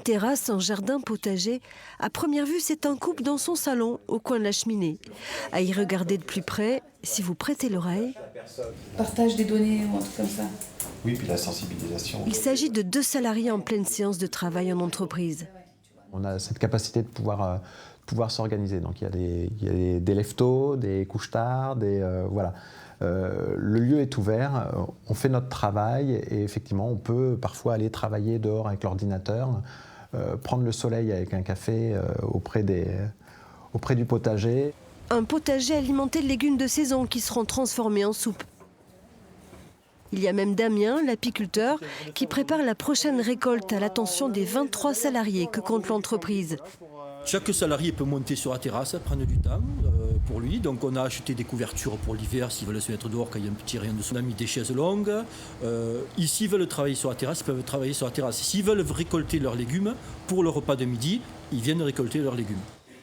Une terrasse, un jardin potager. À première vue, c'est un couple dans son salon, au coin de la cheminée. À y regarder de plus près, si vous prêtez l'oreille... Partage des données ou un truc comme ça. Oui, puis la sensibilisation. Il s'agit de 2 salariés en pleine séance de travail en entreprise. On a cette capacité de pouvoir s'organiser. Donc il y a des lève-tôt, des couche-tard, voilà. Le lieu est ouvert, on fait notre travail et effectivement on peut parfois aller travailler dehors avec l'ordinateur, prendre le soleil avec un café auprès du potager. Un potager alimenté de légumes de saison qui seront transformés en soupe. Il y a même Damien, l'apiculteur, qui prépare la prochaine récolte à l'attention des 23 salariés que compte l'entreprise. Chaque salarié peut monter sur la terrasse, prendre du temps pour lui. Donc on a acheté des couvertures pour l'hiver s'ils veulent se mettre dehors quand il y a un petit rayon de soleil. On a mis des chaises longues. Ici, ils veulent travailler sur la terrasse, ils peuvent travailler sur la terrasse. S'ils veulent récolter leurs légumes pour le repas de midi, ils viennent récolter leurs légumes.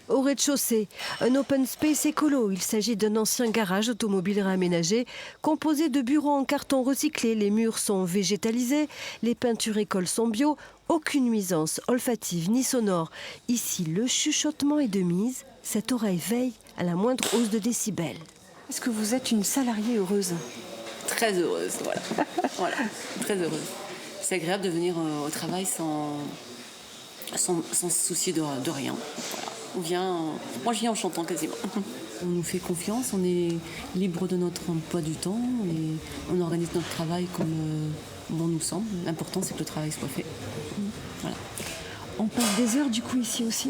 Au rez-de-chaussée, un open space écolo. Il s'agit d'un ancien garage automobile réaménagé, composé de bureaux en carton recyclé. Les murs sont végétalisés, les peintures écoles sont bio. Aucune nuisance olfactive ni sonore. Ici, le chuchotement est de mise. Cette oreille veille à la moindre hausse de décibels. Est-ce que vous êtes une salariée heureuse? Très heureuse, voilà. Voilà, très heureuse. C'est agréable de venir au travail sans se soucier de rien. Voilà. Moi, je viens en chantant quasiment. On nous fait confiance, on est libre de notre emploi du temps et on organise notre travail comme bon nous semble. L'important, c'est que le travail soit fait. Voilà. On passe des heures du coup ici aussi?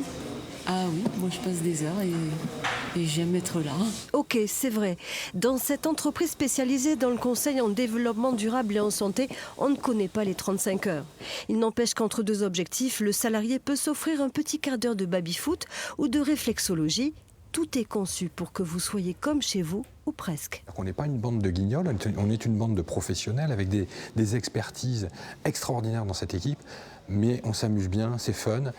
Ah oui, moi je passe des heures et j'aime être là. Ok, c'est vrai. Dans cette entreprise spécialisée dans le conseil en développement durable et en santé, on ne connaît pas les 35 heures. Il n'empêche qu'entre 2 objectifs, le salarié peut s'offrir un petit quart d'heure de baby-foot ou de réflexologie. Tout est conçu pour que vous soyez comme chez vous, ou presque. On n'est pas une bande de guignols, on est une bande de professionnels avec des expertises extraordinaires dans cette équipe, mais on s'amuse bien, c'est fun,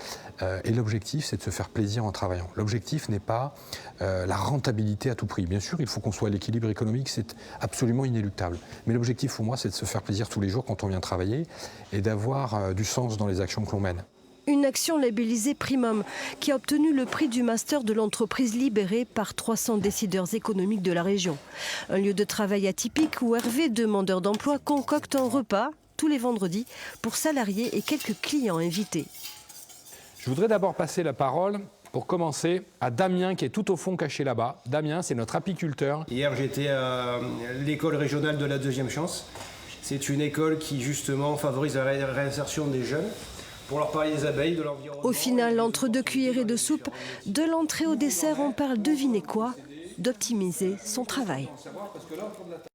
et l'objectif c'est de se faire plaisir en travaillant. L'objectif n'est pas la rentabilité à tout prix. Bien sûr, il faut qu'on soit à l'équilibre économique, c'est absolument inéluctable. Mais l'objectif pour moi c'est de se faire plaisir tous les jours quand on vient travailler et d'avoir du sens dans les actions que l'on mène. Une action labellisée Primum qui a obtenu le prix du master de l'entreprise libérée par 300 décideurs économiques de la région. Un lieu de travail atypique où Hervé, demandeur d'emploi, concocte un repas tous les vendredis pour salariés et quelques clients invités. Je voudrais d'abord passer la parole, pour commencer, à Damien qui est tout au fond caché là-bas. Damien, c'est notre apiculteur. Hier, j'étais à l'école régionale de la deuxième chance. C'est une école qui justement favorise la réinsertion des jeunes. Pour leur parler des abeilles, de l'environnement. Au final, entre 2 cuillerées de soupe, de l'entrée au dessert, on parle, devinez quoi, d'optimiser son travail.